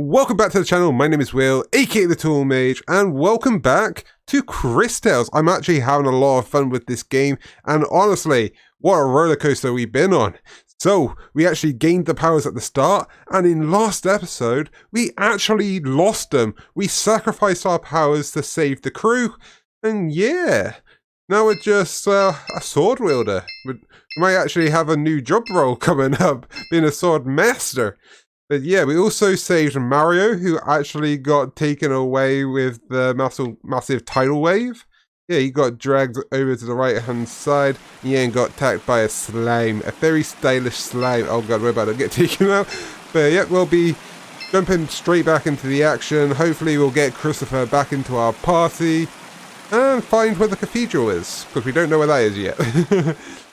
Welcome back to the channel. My name is Will, aka the Tool Mage, and welcome back to Cris Tales. I'm actually having a lot of fun with this game, and honestly, what a roller coaster we've been on. So, we actually gained the powers at the start, and in last episode, we actually lost them. We sacrificed our powers to save the crew, and yeah, now we're just a sword wielder. We might actually have a new job role coming up, being a sword master. But yeah, we also saved Mario, who actually got taken away with the massive tidal wave. Yeah, he got dragged over to the right-hand side, and got attacked by a slime, a very stylish slime. Oh god, we're about to get taken out. But yeah, we'll be jumping straight back into the action. Hopefully we'll get Christopher back into our party, and find where the cathedral is, because we don't know where that is yet.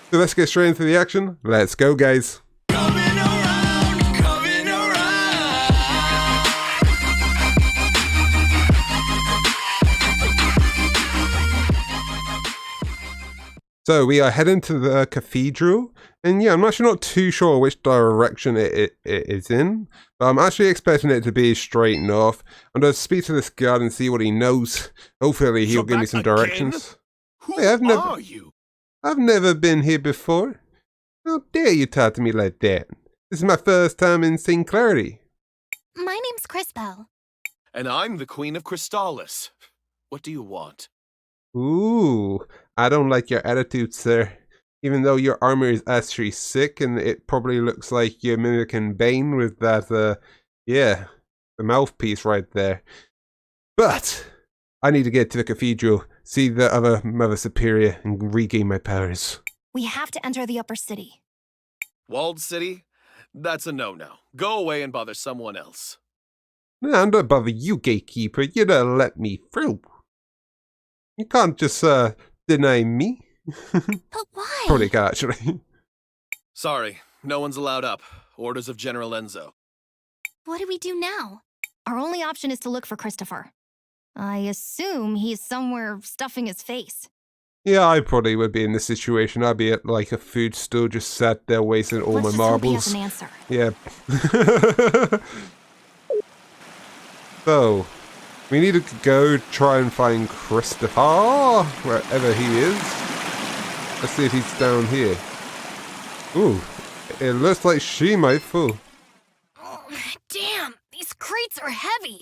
So let's get straight into the action. Let's go, guys. So we are heading to the cathedral, and yeah, I'm actually not too sure which direction it is in, but I'm actually expecting it to be straight north. I'm going to speak to this guard and see what he knows. Hopefully he'll give me some directions. Who Hey, are you? I've never been here before. How dare you talk to me like that? This is my first time in St. Clarity. My name's Cris. And I'm the Queen of Crystalis. What do you want? Ooh, I don't like your attitude, sir. Even though your armor is actually sick, and it probably looks like you're mimicking Bane with that, the mouthpiece right there. But I need to get to the cathedral, see the other Mother Superior, and regain my powers. We have to enter the upper city. Walled City? That's a no-no. Go away and bother someone else. Nah, don't bother you, gatekeeper. You don't let me through. You can't just, deny me. But why? Probably can't, actually. Sorry, no one's allowed up. Orders of General Enzo. What do we do now? Our only option is to look for Christopher. I assume he's somewhere stuffing his face. Yeah, I probably would be in this situation. I'd be at like a food store, just sat there wasting all Let's my just marbles. hope he has an answer. Yeah. So, we need to go try and find Christopher, wherever he is. Let's see if he's down here. Ooh, it looks like she might fall. Oh, damn, these crates are heavy.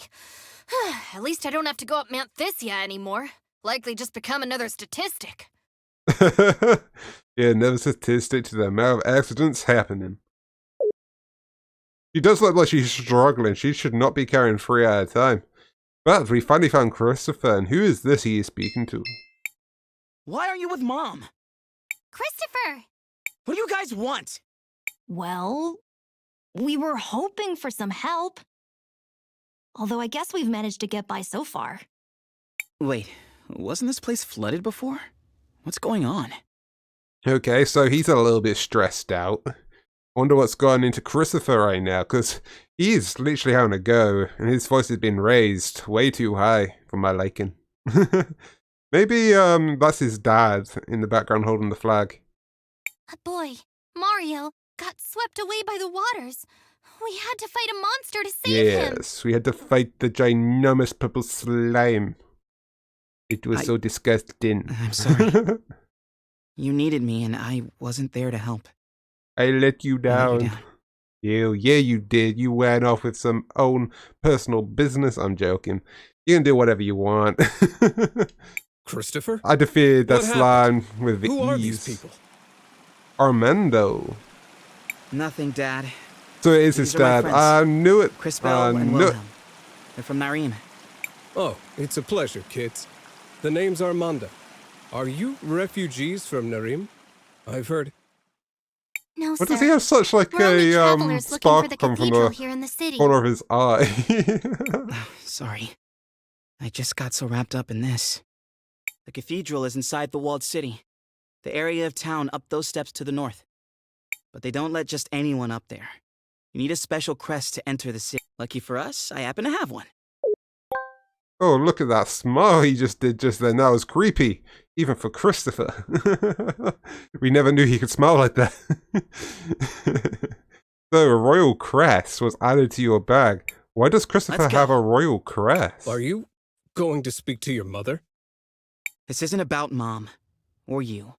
At least I don't have to go up Mount Thysia anymore. Likely just become another statistic. Yeah, another statistic to the amount of accidents happening. She does look like she's struggling. She should not be carrying 3 at a time. But we finally found Christopher, and who is this he is speaking to? Why are you with Mom? Christopher! What do you guys want? Well, we were hoping for some help. Although I guess we've managed to get by so far. Wait, wasn't this place flooded before? What's going on? Okay, so he's a little bit stressed out. Wonder what's gone into Christopher right now, because he's literally having a go, and his voice has been raised way too high for my liking. Maybe that's his dad in the background holding the flag. A boy, Mario, got swept away by the waters. We had to fight a monster to save him. Yes, we had to fight the ginormous purple slime. It was so disgusting. I'm sorry. You needed me, and I wasn't there to help. I let you down. Yeah, you did. You went off with some own personal business. I'm joking. You can do whatever you want. Christopher? I defeated that slime with Who are ease. these people? Armando. Nothing, Dad. So it is his These are my dad. friends. I knew it. Crispell and Wilhelm. They're from Narim. Oh, it's a pleasure, kids. The name's Armando. Are you refugees from Narim? I've heard. No, What sir. does he have such like We're only a travelers looking for spark the come from cathedral the here in the city. corner of his eye? Sorry. I just got so wrapped up in this. The cathedral is inside the walled city. The area of town up those steps to the north. But they don't let just anyone up there. You need a special crest to enter the city. Lucky for us, I happen to have one. Oh, look at that smile he just did just then. That was creepy. Even for Christopher. We never knew he could smile like that. So, a royal crest was added to your bag. Why does Christopher Let's go. have a royal crest? Are you going to speak to your mother? This isn't about Mom. Or you.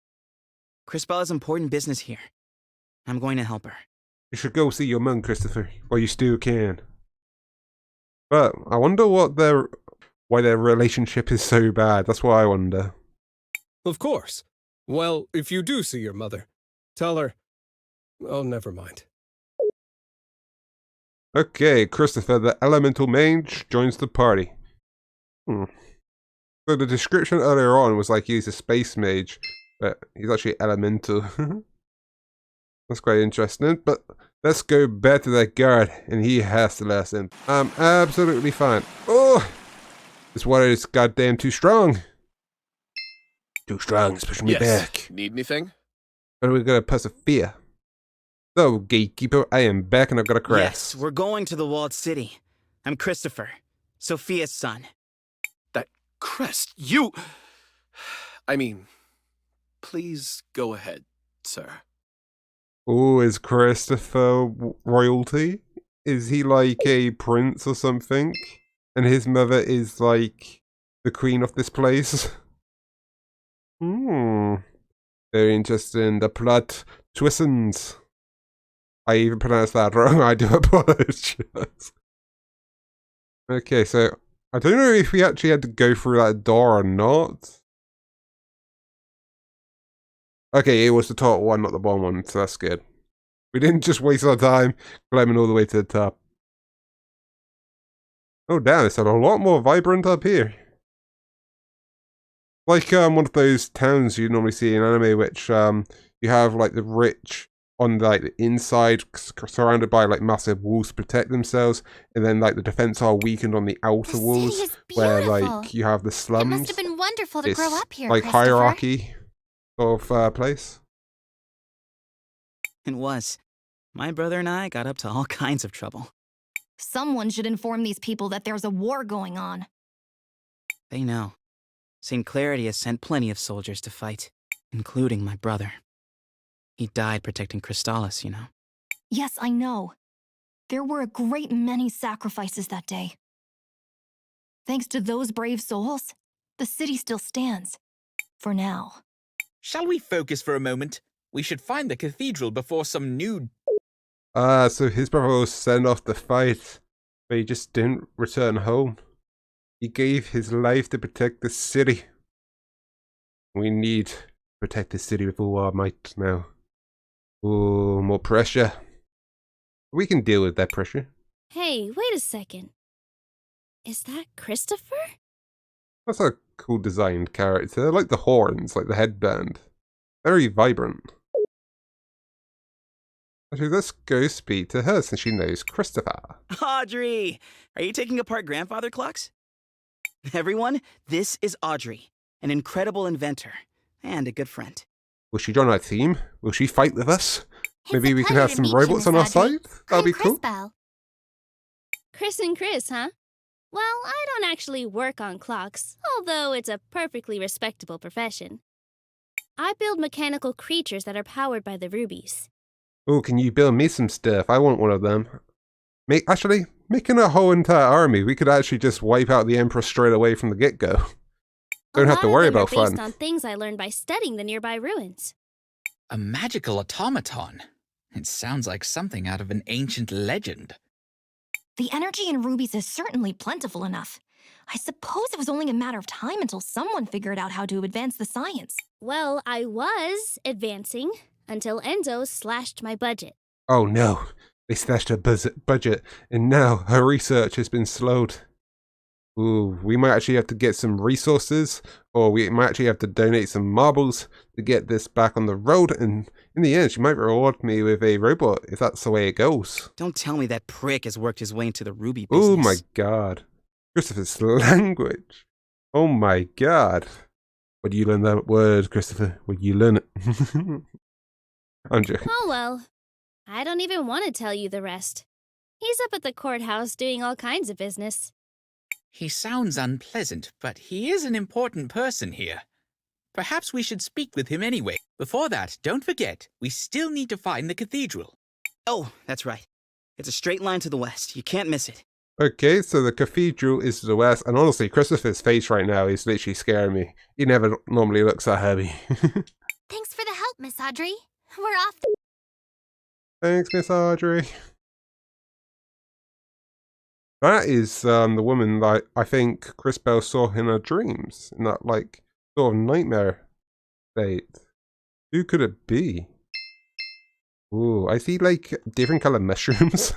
Crispella's important business here. I'm going to help her. You should go see your mum, Christopher, while you still can. But I wonder why their relationship is so bad. That's what I wonder. Of course. Well, if you do see your mother, tell her... Oh, never mind. Okay, Christopher, the elemental mage, joins the party. So the description earlier on was like he's a space mage, but he's actually elemental. That's quite interesting. But let's go back to that guard, and he has to let us in. I'm absolutely fine. Oh! This water is goddamn too strong. Too strong, it's pushing me back. Need anything? But we gotta persevere. So, gatekeeper, I am back and I've got a crest. Yes, we're going to the walled city. I'm Christopher, Sophia's son. That crest, you... I mean, please go ahead, sir. Oh, is Christopher royalty? Is he like a prince or something? And his mother is like the queen of this place? Very interesting. The plot twistens. I even pronounced that wrong. I do apologize. Okay, so I don't know if we actually had to go through that door or not. Okay, it was the top one, not the bottom one, so that's good. We didn't just waste our time climbing all the way to the top. Oh damn, it's a lot more vibrant up here. Like one of those towns you normally see in anime, which you have like the rich on like the inside, surrounded by like massive walls to protect themselves, and then like the defense are weakened on the outer walls, where like you have the slums. It must have been wonderful to grow up here, like Christopher. hierarchy of place. It was. My brother and I got up to all kinds of trouble. Someone should inform these people that there's a war going on. They know. St. Clarity has sent plenty of soldiers to fight, including my brother. He died protecting Crystallis, you know. Yes, I know. There were a great many sacrifices that day. Thanks to those brave souls, the city still stands. For now. Shall we focus for a moment? We should find the cathedral before some new... So his brother was sent off to fight, but he just didn't return home. He gave his life to protect the city. We need to protect the city with all our might now. Oh, more pressure. We can deal with that pressure. Hey, wait a second. Is that Christopher? That's a cool designed character. I like the horns, like the headband. Very vibrant. Actually, let's go speak to her since she knows Christopher. Audrey! Are you taking apart grandfather clocks? Everyone, this is Audrey, an incredible inventor and a good friend. Will she join our team? Will she fight with us? It's Maybe a we can pleasure have to some meet you, robots on our Miss Audrey. side? That'd be I'm cool. Crisbell. Chris and Chris, huh? Well, I don't actually work on clocks, although it's a perfectly respectable profession. I build mechanical creatures that are powered by the rubies. Oh, can you build me some stuff? I want one of them. Making a whole entire army, we could actually just wipe out the Emperor straight away from the get-go. Don't have to worry about fun. fun. Based on things I learned by studying the nearby ruins. A magical automaton. It sounds like something out of an ancient legend. The energy in rubies is certainly plentiful enough. I suppose it was only a matter of time until someone figured out how to advance the science. Well, I was advancing until Enzo slashed my budget. Oh no, they slashed her budget, and now her research has been slowed. Ooh, we might actually have to get some resources, or we might actually have to donate some marbles to get this back on the road, and in the end, she might reward me with a robot, if that's the way it goes. Don't tell me that prick has worked his way into the ruby business. Oh my god. Christopher's language. Oh my god. Where do you learn that word, Christopher? Where do you learn it? I'm joking. Oh well, I don't even want to tell you the rest. He's up at the courthouse doing all kinds of business. He sounds unpleasant, but he is an important person here. Perhaps we should speak with him anyway. Before that, don't forget, we still need to find the cathedral. Oh, that's right. It's a straight line to the west. You can't miss it. Okay, so the cathedral is to the west, and honestly, Christopher's face right now is literally scaring me. He never normally looks that heavy. Thanks for the help, Miss Audrey. We're off. Thanks, Miss Audrey. That is the woman that I think Chris Bell saw in her dreams, in that, like, sort of nightmare state. Who could it be? Ooh, I see, like, different colored mushrooms.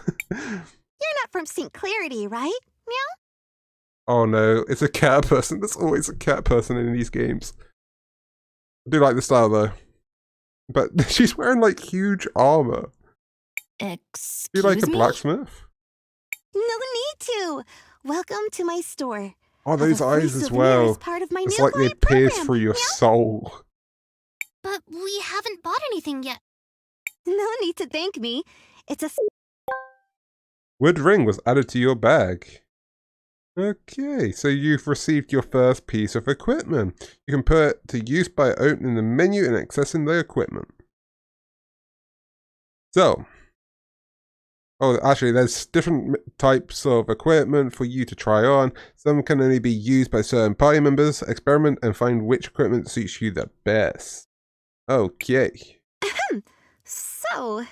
You're not from St. Clarity, right? Meow? Oh no, it's a cat person. There's always a cat person in these games. I do like the style though. But she's wearing like huge armor. Excuse Do you like a me? blacksmith? No need to. Welcome to my store. Oh, those Have a free eyes as souvenir well. as part of my It's new like they client pierce program. through your Meow? soul. But we haven't bought anything yet. No need to thank me. It's a Wood ring was added to your bag. Okay, so you've received your first piece of equipment. You can put it to use by opening the menu and accessing the equipment. So, oh, actually, there's different types of equipment for you to try on. Some can only be used by certain party members. Experiment and find which equipment suits you the best. Okay. So,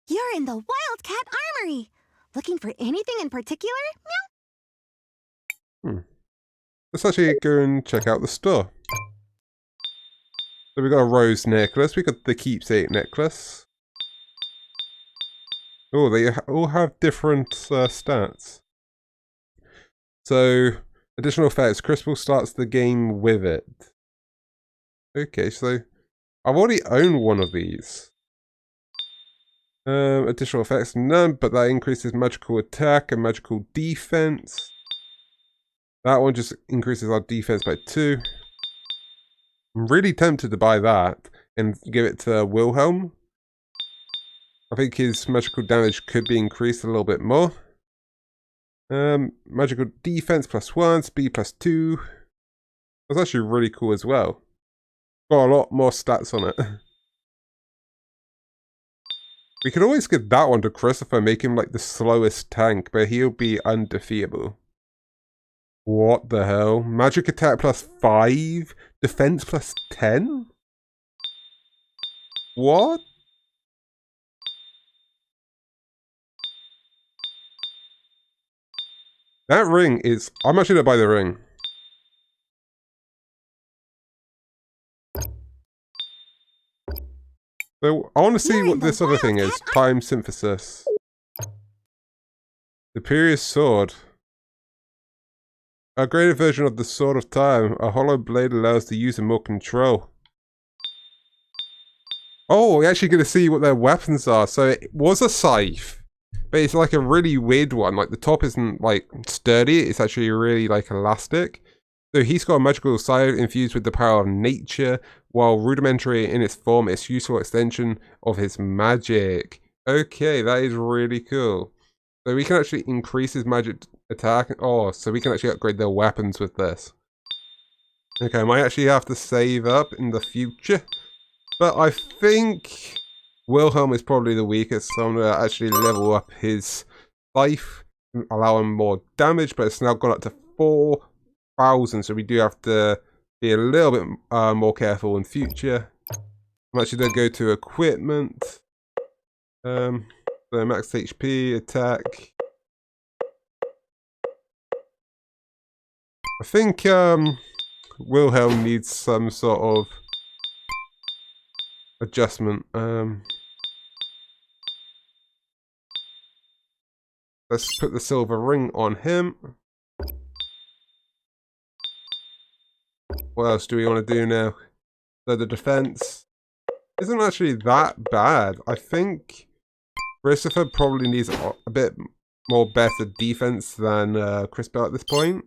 you're in the Wildcat Armory. Looking for anything in particular? Let's actually go and check out the store. So we got a rose necklace. We got the keepsake necklace. Oh, they all have different stats. So, additional effects. Crystal starts the game with it. Okay, so I've already owned one of these. Additional effects, none, but that increases magical attack and magical defense. That one just increases our defense by 2. I'm really tempted to buy that and give it to Wilhelm. I think his magical damage could be increased a little bit more. Magical defense +1, speed +2. That's actually really cool as well. Got a lot more stats on it. We could always give that one to Christopher, make him like the slowest tank, but he'll be undefeatable. What the hell? Magic attack +5? Defense +10? What? That ring is... I'm actually going to buy the ring. So, I want to see You're what in the this other thing is. Wildcat Time synthesis. Superior sword. A greater version of the Sword of Time. A hollow blade allows the user more control. Oh, we're actually going to see what their weapons are. So it was a scythe, but it's like a really weird one. Like the top isn't like sturdy. It's actually really like elastic. So he's got a magical scythe infused with the power of nature. While rudimentary in its form, it's a useful extension of his magic. Okay, that is really cool. So we can actually increase his magic attack. Oh, so we can actually upgrade their weapons with this. Okay, I might actually have to save up in the future. But I think Wilhelm is probably the weakest, so I'm going to actually level up his life, allow him more damage, but it's now gone up to 4,000, so we do have to be a little bit more careful in future. I'm actually going to go to equipment. So max HP, attack. I think Wilhelm needs some sort of adjustment. Let's put the silver ring on him. What else do we want to do now? So the defense isn't actually that bad. I think Christopher probably needs a bit more better defense than Chris Bell at this point.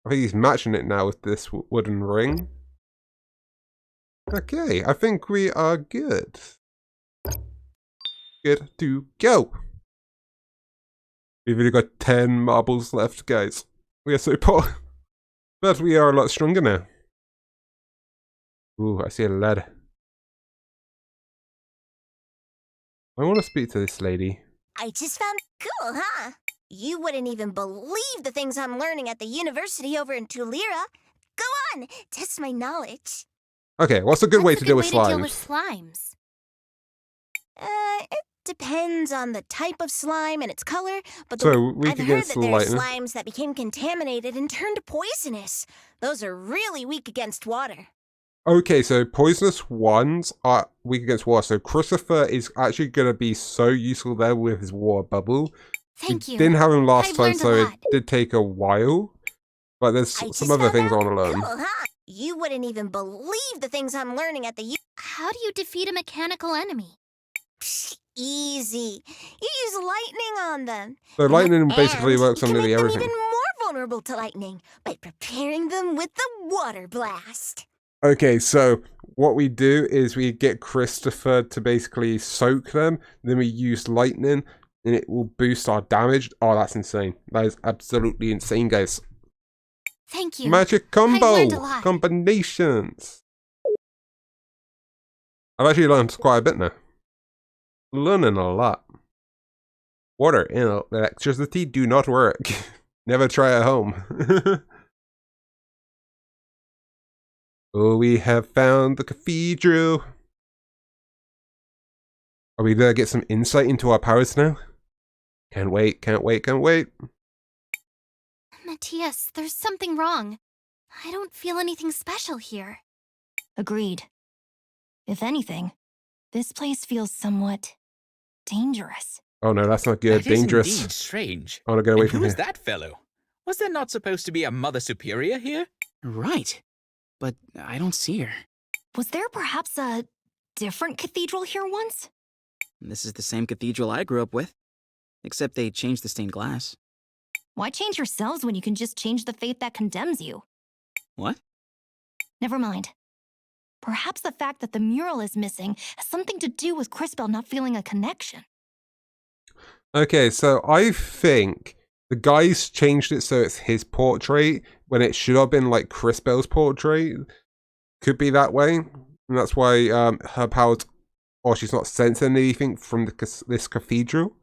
I think he's matching it now with this wooden ring. Okay, I think we are good. Good to go. We've only got 10 marbles left, guys. We are so poor. But we are a lot stronger now. Ooh, I see a ladder. I want to speak to this lady. I just found cool, huh? You wouldn't even believe the things I'm learning at the university over in Tulira. Go on, test my knowledge. Okay, what's a good way to deal with to deal slimes? with slimes? It depends on the type of slime and its color, but So weak I've heard against that there are lightning. slimes that became contaminated and turned poisonous. Those are really weak against water. Okay, so poisonous ones are weak against water. So Christopher is actually going to be so useful there with his water bubble. Thank We you. didn't have him last I've time, learned a so it lot. did take a while. But there's I some just other found things I out. want to learn. Cool, huh? You wouldn't even believe the things I'm learning at the How do you defeat a mechanical enemy? Psh, easy. You use lightning on them. So lightning basically And works you on can nearly make them everything. even more vulnerable to lightning by preparing them with the water blast. Okay, so what we do is we get Christopher to basically soak them, then we use lightning, and it will boost our damage. Oh, that's insane. That is absolutely insane, guys. Thank you. Magic I've learned a combo! lot. Combinations! I've actually learned quite a bit now. Learning a lot. Water and electricity do not work. Never try at home. Oh, we have found the cathedral. Are we gonna get some insight into our powers now? Can't wait, can't wait, can't wait. Matthias, there's something wrong. I don't feel anything special here. Agreed. If anything, this place feels somewhat dangerous. Oh no, that's not good. That is Dangerous. indeed strange. I want to get away And from who is here. that fellow? Was there not supposed to be a Mother Superior here? Right. But I don't see her. Was there perhaps a different cathedral here once? This is the same cathedral I grew up with. Except they changed the stained glass. Why change yourselves when you can just change the fate that condemns you? What? Never mind. Perhaps the fact that the mural is missing has something to do with Crispell not feeling a connection. Okay, so I think the guy's changed it so it's his portrait when it should have been like Crispell's portrait. Could be that way. And that's why her powers, or she's not sensing anything from this cathedral.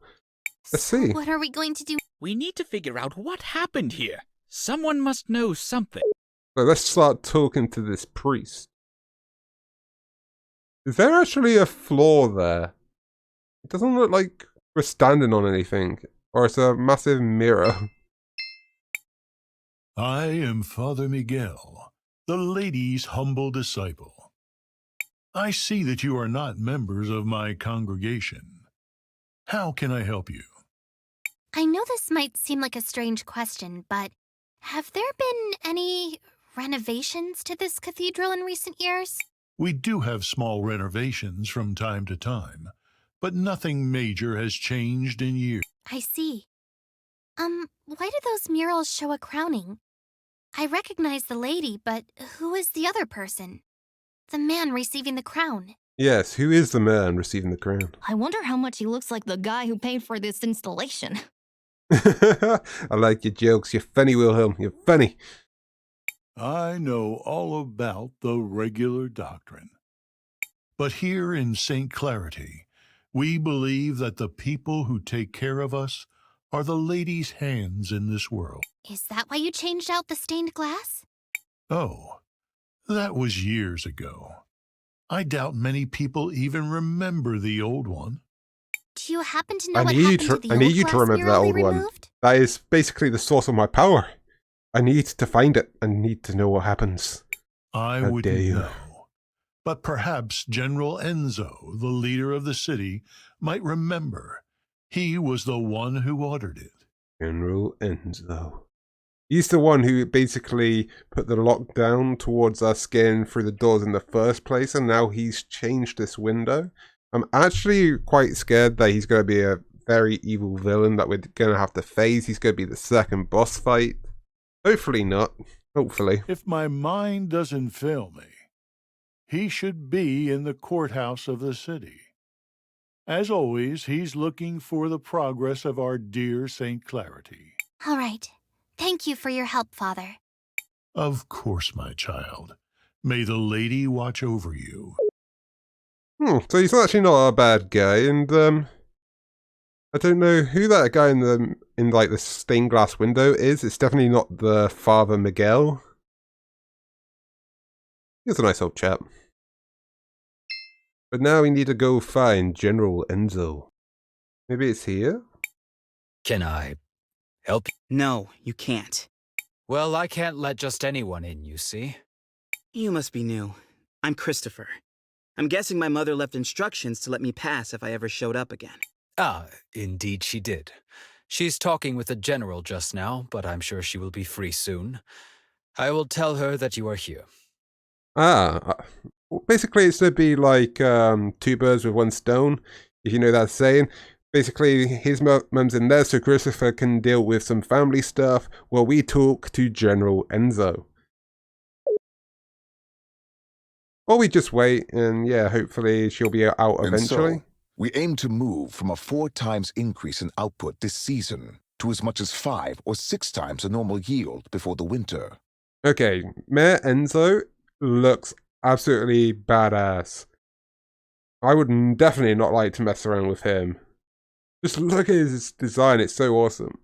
Let's see. What are we going to do? We need to figure out what happened here. Someone must know something. So let's start talking to this priest. Is there actually a floor there? It doesn't look like we're standing on anything. Or it's a massive mirror. I am Father Miguel, the lady's humble disciple. I see that you are not members of my congregation. How can I help you? I know this might seem like a strange question, but have there been any renovations to this cathedral in recent years? We do have small renovations from time to time, but nothing major has changed in years. I see. Why do those murals show a crowning? I recognize the lady, but who is the other person? The man receiving the crown. Yes, who is the man receiving the crown? I wonder how much he looks like the guy who paid for this installation. I like your jokes. You're funny, Wilhelm. You're funny. I know all about the regular doctrine. But here in St. Clarity, we believe that the people who take care of us are the lady's hands in this world. Is that why you changed out the stained glass? Oh, that was years ago. I doubt many people even remember the old one. Do you happen to know I what need happened you to to- the I need old you to glass remember that mural we old one. removed? That is basically the source of my power. I need to find it. I need to know what happens. I How wouldn't dare you. know. But perhaps General Enzo, the leader of the city, might remember. He was the one who ordered it. General Enzo. He's the one who basically put the lockdown towards us getting through the doors in the first place, and now he's changed this window. I'm actually quite scared that he's going to be a very evil villain that we're going to have to face. He's going to be the second boss fight. Hopefully not. Hopefully. If my mind doesn't fail me, he should be in the courthouse of the city. As always, he's looking for the progress of our dear St. Clarity. All right. Thank you for your help, Father. Of course, my child. May the lady watch over you. So he's actually not a bad guy, and I don't know who that guy in like the stained glass window is. It's definitely not the Father Miguel. He's a nice old chap. But now we need to go find General Enzo. Maybe it's here? Can I help you? No, you can't. Well, I can't let just anyone in, you see. You must be new. I'm Christopher. I'm guessing my mother left instructions to let me pass if I ever showed up again. Ah, indeed she did. She's talking with the general just now, but I'm sure she will be free soon. I will tell her that you are here. Basically it's going to be like two birds with one stone, if you know that saying. Basically, his mum's in there so Christopher can deal with some family stuff while we talk to General Enzo. Or we just wait and yeah, hopefully she'll be out eventually. And so, we aim to move from a 4 times increase in output this season to as much as 5 or 6 times the normal yield before the winter. Okay, Mayor Enzo looks absolutely badass. I would definitely not like to mess around with him. Just look at his design, it's so awesome.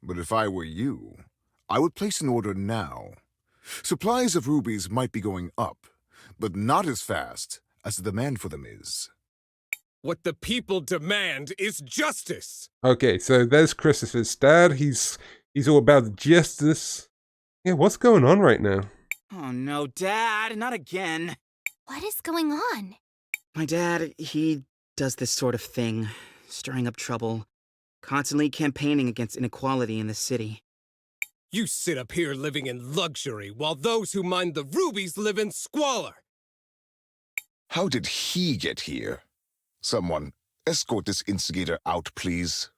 But if I were you, I would place an order now. Supplies of rubies might be going up, but not as fast as the demand for them is. What the people demand is justice. Okay, so there's Christopher's dad. He's all about justice. Yeah, what's going on right now? Oh no, Dad, not again. What is going on? My dad, he does this sort of thing, stirring up trouble, constantly campaigning against inequality in the city. You sit up here living in luxury while those who mine the rubies live in squalor. How did he get here? Someone, escort this instigator out, please.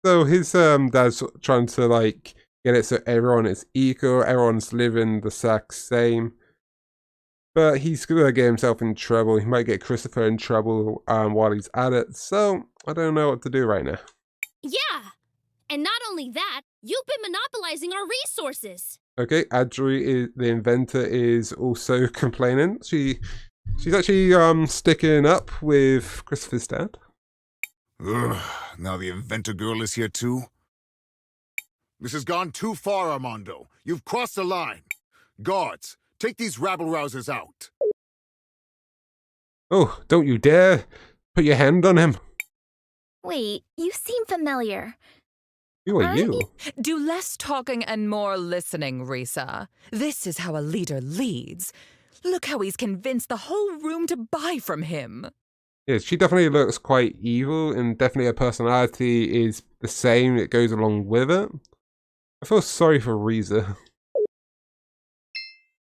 So his dad's trying to like get it so everyone is equal, everyone's living the exact same. But he's gonna get himself in trouble. He might get Christopher in trouble while he's at it. So I don't know what to do right now. Yeah! And not only that, you've been monopolizing our resources. Okay, Adri, the inventor, is also complaining. She's actually sticking up with Christopher's dad. Ugh, now the inventor girl is here too? This has gone too far, Armando. You've crossed the line. Guards, take these rabble-rousers out. Oh, don't you dare put your hand on him. Wait, you seem familiar. Who are you? Do less talking and more listening, Risa. This is how a leader leads. Look how he's convinced the whole room to buy from him. Yeah, she definitely looks quite evil, and definitely her personality is the same. It goes along with it. I feel sorry for Risa.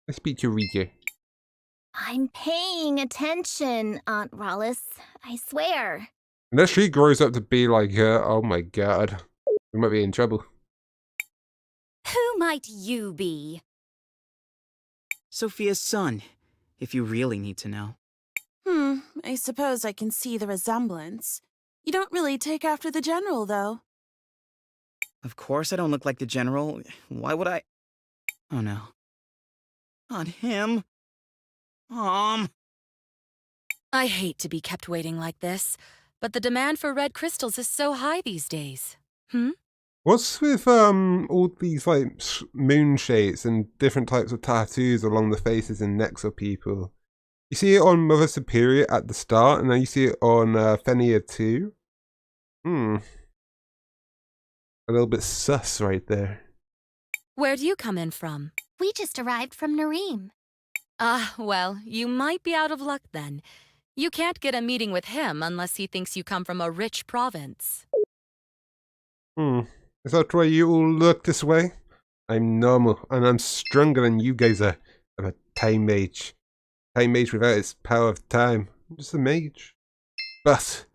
Let's speak to Risa. I'm paying attention, Aunt Rollis. I swear. Unless she grows up to be like her, oh my god. We might be in trouble. Who might you be? Sophia's son, if you really need to know. I suppose I can see the resemblance. You don't really take after the general, though. Of course I don't look like the general. Why would I? Oh no. Not him. I hate to be kept waiting like this, but the demand for red crystals is so high these days. What's with all these like moon shapes and different types of tattoos along the faces and necks of people? You see it on Mother Superior at the start, and then you see it on Fenrir too. A little bit sus right there. Where do you come in from? We just arrived from Nareem. Well, you might be out of luck then. You can't get a meeting with him unless he thinks you come from a rich province. Is that why you all look this way? I'm normal, and I'm stronger than you guys are. I'm a time mage. Time mage without its power of time. I'm just a mage. But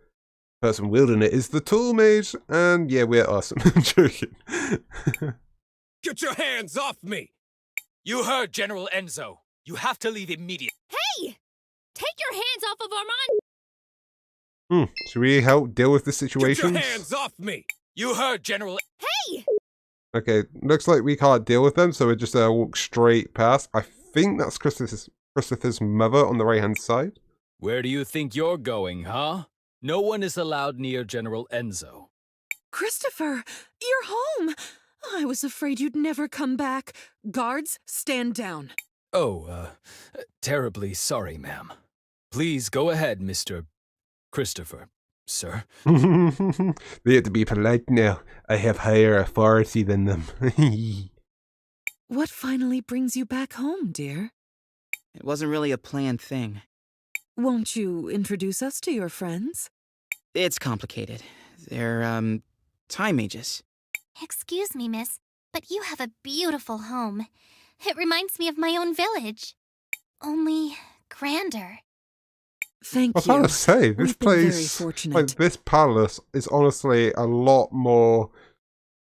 the person wielding it is the tool mage, and yeah, we're awesome. I'm joking. Get your hands off me! You heard General Enzo. You have to leave immediately. Hey! Take your hands off of Armand! Should we help deal with the situation? Get your hands off me! You heard General... Hey! Okay, looks like we can't deal with them, so we're just walk straight past. I think that's Christopher's mother on the right-hand side. Where do you think you're going, huh? No one is allowed near General Enzo. Christopher, you're home! I was afraid you'd never come back. Guards, stand down. Oh, terribly sorry, ma'am. Please go ahead, Mr. Christopher, sir. They have to be polite now. I have higher authority than them. What finally brings you back home, dear? It wasn't really a planned thing. Won't you introduce us to your friends? It's complicated. They're, time mages. Excuse me, miss, but you have a beautiful home. It reminds me of my own village. Only grander. Thank I was you. trying to say, this We've been very place, fortunate. like this palace, is honestly a lot more,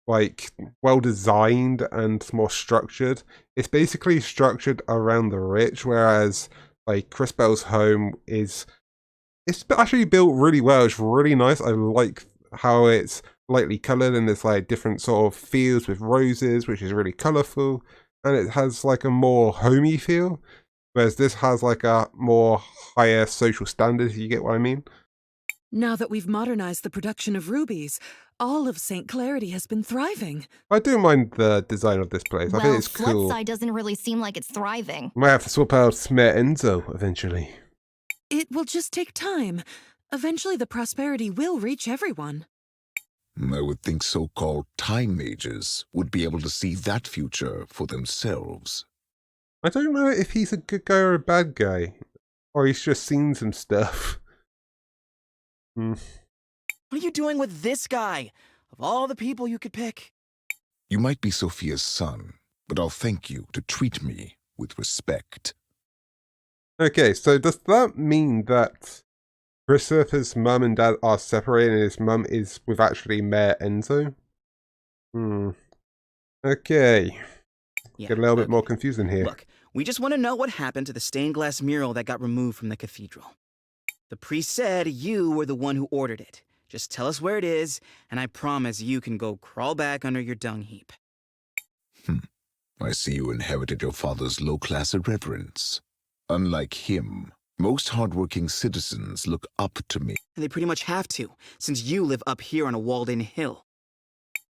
like, well designed and more structured. It's basically structured around the rich, whereas, like, Cris Bell's home it's actually built really well. It's really nice. I like how it's lightly coloured and there's like different sort of fields with roses, which is really colourful, and it has like a more homey feel. Whereas this has like a more higher social standard, if you get what I mean. Now that we've modernized the production of rubies, all of St. Clarity has been thriving. I do mind the design of this place. I think it's cool. Floodside doesn't really seem like it's thriving. Might have to swap out Mayor Enzo eventually. It will just take time. Eventually the prosperity will reach everyone. I would think so-called time mages would be able to see that future for themselves. I don't know if he's a good guy or a bad guy. Or he's just seen some stuff. What are you doing with this guy? Of all the people you could pick. You might be Sophia's son, but I'll thank you to treat me with respect. Okay, so does that mean that Christopher's mum and dad are separated and his mum is with actually Mayor Enzo? Okay. Yeah, Get a little bit more confusing here. Look, we just want to know what happened to the stained glass mural that got removed from the cathedral. The priest said you were the one who ordered it. Just tell us where it is, and I promise you can go crawl back under your dung heap. I see you inherited your father's low-class irreverence. Unlike him, most hardworking citizens look up to me. And they pretty much have to, since you live up here on a walled-in hill.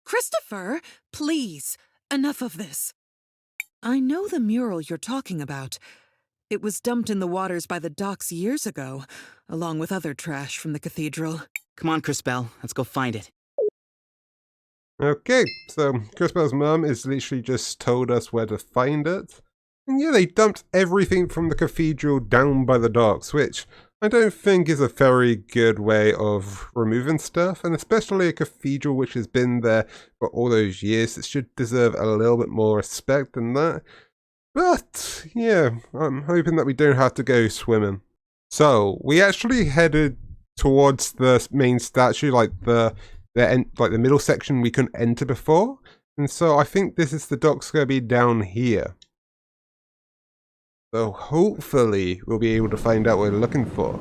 Christopher, please, enough of this. I know the mural you're talking about. It was dumped in the waters by the docks years ago, along with other trash from the cathedral. Come on, Cris Bell, let's go find it. Okay, so Cris Bell's mum is literally just told us where to find it. And yeah, they dumped everything from the cathedral down by the docks, which I don't think is a very good way of removing stuff, and especially a cathedral which has been there for all those years. It should deserve a little bit more respect than that. But yeah, I'm hoping that we don't have to go swimming. So we actually headed towards the main statue, like the middle section we couldn't enter before, and so I think this is the dock's gonna be down here. So hopefully we'll be able to find out what we're looking for.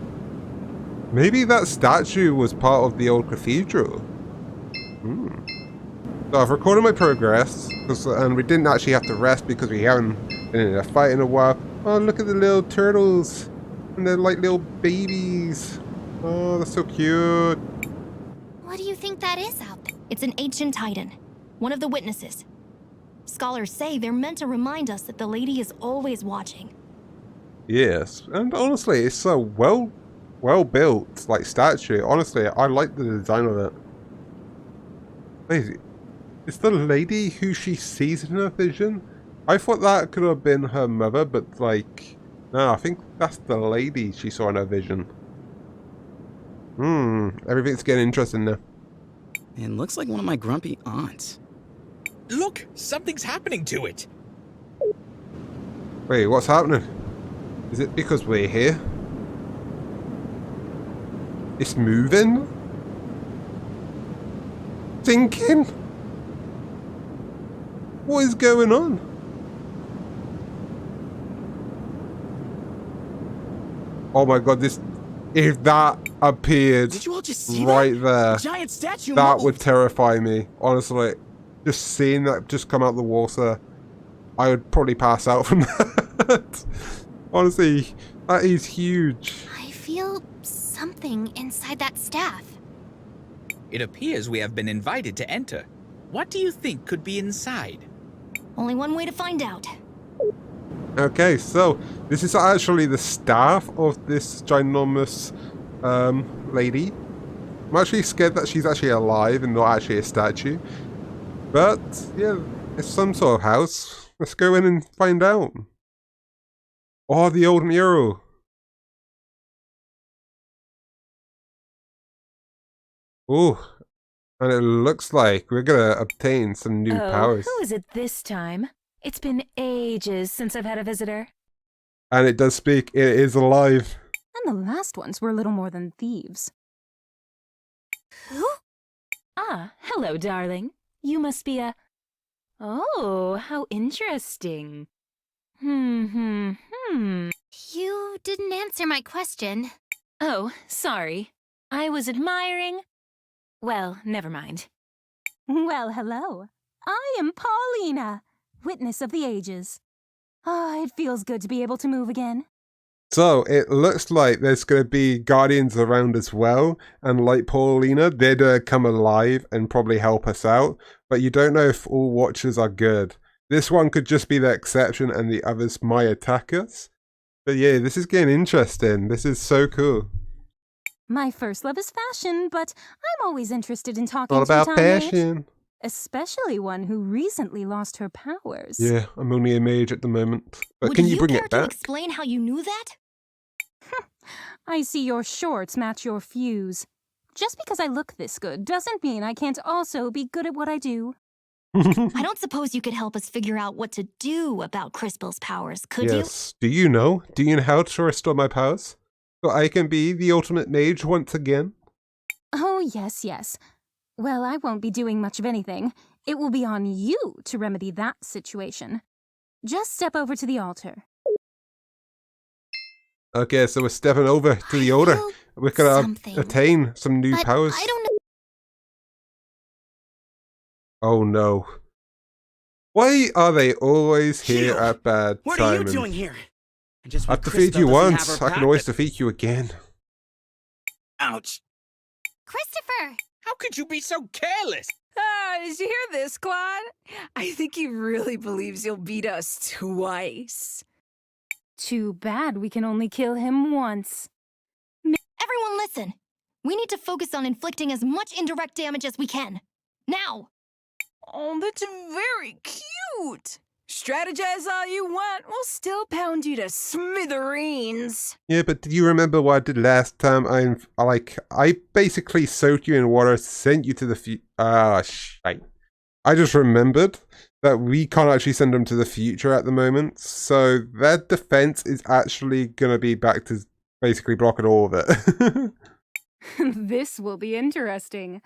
Maybe that statue was part of the old cathedral. So I've recorded my progress, and we didn't actually have to rest because we haven't been in a fight in a while. Oh, look at the little turtles, and they're like little babies. Oh, they're so cute. What do you think that is out there? It's an ancient titan, one of the witnesses. Scholars say they're meant to remind us that the lady is always watching. Yes, and honestly, it's so well built, like statue. Honestly, I like the design of it. Wait, is the lady who she sees in her vision? I thought that could have been her mother, but like, no, I think that's the lady she saw in her vision. Everything's getting interesting now. It looks like one of my grumpy aunts. Look, something's happening to it. Wait, what's happening? Is it because we're here? It's moving? Thinking? What is going on? Oh my god, if that appeared Did you all just see right that? there, A giant statue that moved. would terrify me, honestly. Just seeing that just come out the water, I would probably pass out from that. Honestly, that is huge. I feel something inside that staff. It appears we have been invited to enter. What do you think could be inside? Only one way to find out. Okay, so this is actually the staff of this ginormous lady. I'm actually scared that she's actually alive and not actually a statue. But, yeah, it's some sort of house. Let's go in and find out. Oh, the old mural. Oh, and it looks like we're gonna obtain some new powers. Who is it this time? It's been ages since I've had a visitor. And it does speak. It is alive. And the last ones were little more than thieves. Who? Ah, hello, darling. You must be a... Oh, how interesting. You didn't answer my question. Oh, sorry. I was admiring... Well, never mind. Well, hello. I am Paulina, witness of the ages. Ah, it feels good to be able to move again. So, it looks like there's going to be guardians around as well, and like Paulina, they'd come alive and probably help us out, but you don't know if all watchers are good. This one could just be the exception and the others might attack us. But yeah, this is getting interesting. This is so cool. My first love is fashion, but I'm always interested in talking All to about a tiny mage, fashion. especially one who recently lost her powers. Yeah, I'm only a mage at the moment. But Would can you bring care it to back? explain how you knew that? I see your shorts match your fuse. Just because I look this good doesn't mean I can't also be good at what I do. I don't suppose you could help us figure out what to do about Crispel's powers, could you? Yes. Do you know? Do you know how to restore my powers? So I can be the ultimate mage once again? Oh, yes. Well, I won't be doing much of anything. It will be on you to remedy that situation. Just step over to the altar. Okay, so we're stepping over to the altar. We're gonna attain some new powers. I don't know. Oh no. Why are they always here at bad What time? are you doing here? I've defeated you once. I can always defeat you again. Ouch. Christopher! How could you be so careless? Did you hear this, Claude? I think he really believes you'll beat us twice. Too bad we can only kill him once. Everyone listen! We need to focus on inflicting as much indirect damage as we can. Now! Oh, that's very cute. Strategize all you want, we'll still pound you to smithereens. Yeah, but do you remember what I did last time? I basically soaked you in water, sent you to the shite. I just remembered that we can't actually send them to the future at the moment, so their defense is actually gonna be back to basically blocking all of it. This will be interesting.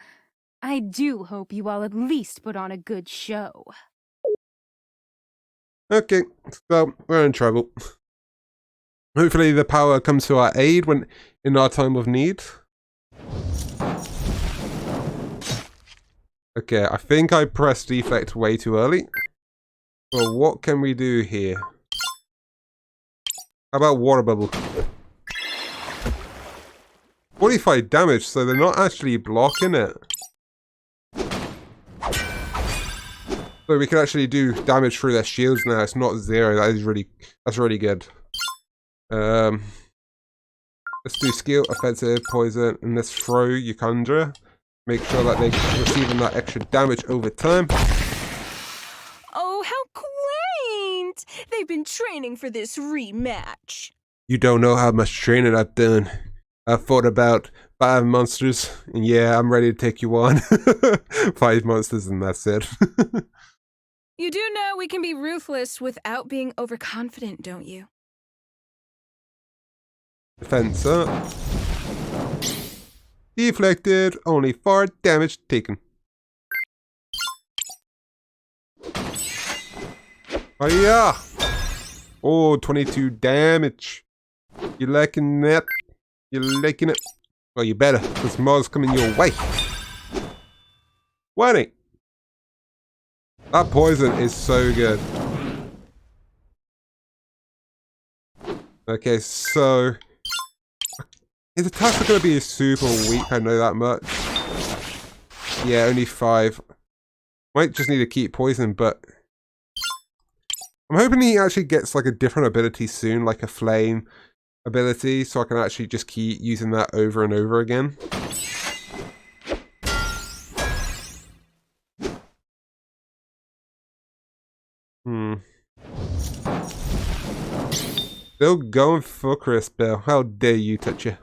I do hope you all at least put on a good show. Okay, so we're in trouble. Hopefully the power comes to our aid when in our time of need. Okay, I think I pressed deflect way too early. Well, what can we do here? How about water bubble? 45 damage, so they're not actually blocking it. So we can actually do damage through their shields now. It's not zero. That's really good. Let's do skill, offensive, poison, and let's throw your conjurer. Make sure that they're receiving that extra damage over time. Oh, how quaint! They've been training for this rematch. You don't know how much training I've done. I've fought about 5 monsters, and yeah, I'm ready to take you on. 5 monsters, and that's it. You do know we can be ruthless without being overconfident, don't you? Defense up. Deflected, only 4 damage taken. Oh yeah! Oh, 22 damage. You liking that? You liking it? Well, you better, because more's coming your way. 20! That poison is so good. Okay, so His attacks are going to be super weak, I know that much. Yeah, only 5. Might just need to keep poison, but... I'm hoping he actually gets like a different ability soon, like a flame ability, so I can actually just keep using that over and over again. Still going for Cris Bell. How dare you touch her?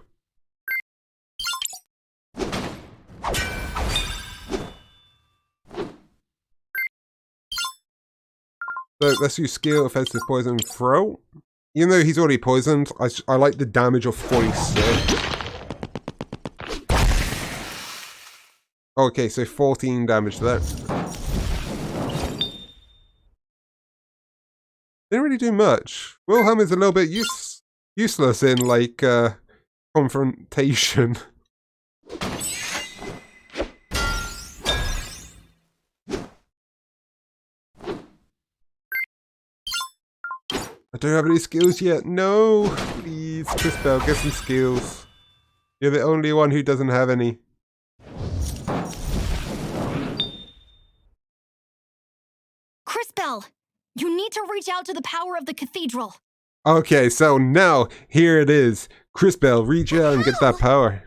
So let's use skill, offensive, poison, throw. Even though he's already poisoned, I like the damage of 46. Okay, so 14 damage to that. Didn't really do much. Wilhelm is a little bit useless in, like, confrontation. I don't have any skills yet. No! Please, Cris Bell, get some skills. You're the only one who doesn't have any. Cris Bell, you need to reach out to the power of the cathedral. Okay, so now, here it is. Cris Bell, reach out and get that power.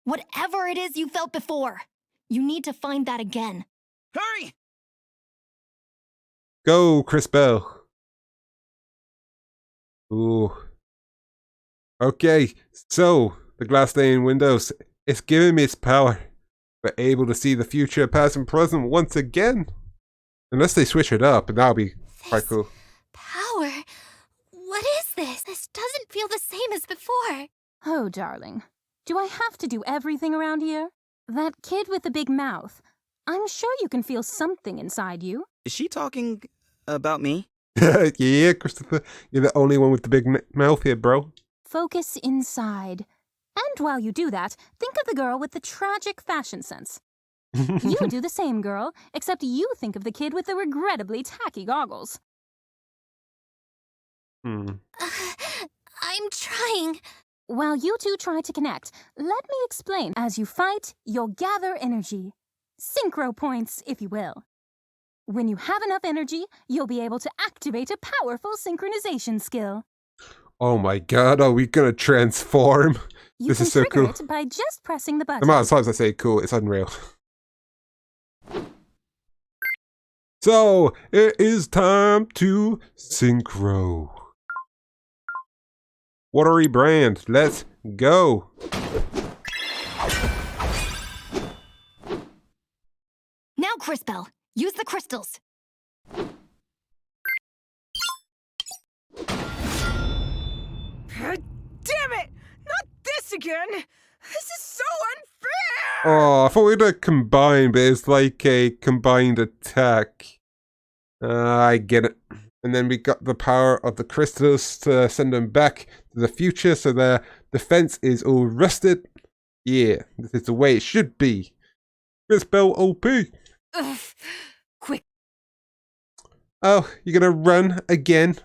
Whatever it is you felt before, you need to find that again. Hurry! Go, Cris Bell. Ooh. Okay, so, the glass stained windows, it's giving me its power. We're able to see the future, past and present once again. Unless they switch it up, and that'll be quite cool. Power? What is this? This doesn't feel the same as before. Oh, darling. Do I have to do everything around here? That kid with the big mouth. I'm sure you can feel something inside you. Is she talking about me? Yeah, Christopher. You're the only one with the big mouth here, bro. Focus inside. And while you do that, think of the girl with the tragic fashion sense. You do the same, girl, except you think of the kid with the regrettably tacky goggles. I'm trying. While you two try to connect, let me explain. As you fight, you'll gather energy. Synchro points, if you will. When you have enough energy, you'll be able to activate a powerful synchronization skill. Oh my god, are we gonna transform? You this is so cool. It by just pressing the button. The amount of times I say cool, it's unreal. So, it is time to synchro. Watery brand, let's go. Now, Cris Bell, use the crystals. Damn it! Not this again! This is so unfair! Oh, I thought we'd combine, but it's like a combined attack. I get it. And then we got the power of the crystals to send them back to the future, so their defense is all rusted. Yeah, this is the way it should be. Cris Bell OP. Ugh. Quick. Oh, you're gonna run again?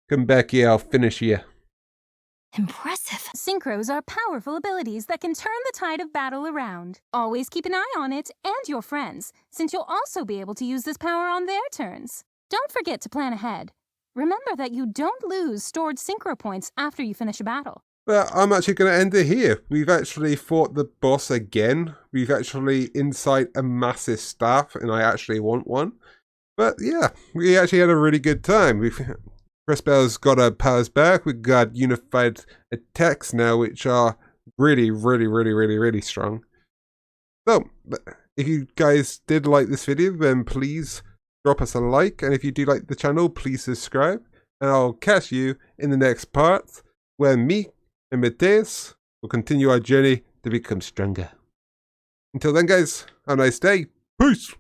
Come back here, I'll finish you. Impressive. Synchros are powerful abilities that can turn the tide of battle around. Always keep an eye on it and your friends, since you'll also be able to use this power on their turns. Don't forget to plan ahead. Remember that you don't lose stored synchro points after you finish a battle. But I'm actually going to end it here. We've actually fought the boss again. We've actually insight a massive staff, and I actually want one. But yeah, we actually had a really good time. Cris Bell's got her powers back. We've got unified attacks now, which are really, really, really, really, really strong. So, if you guys did like this video, then please drop us a like. And if you do like the channel, please subscribe. And I'll catch you in the next part, where me and Mateus will continue our journey to become stronger. Until then, guys, have a nice day. Peace!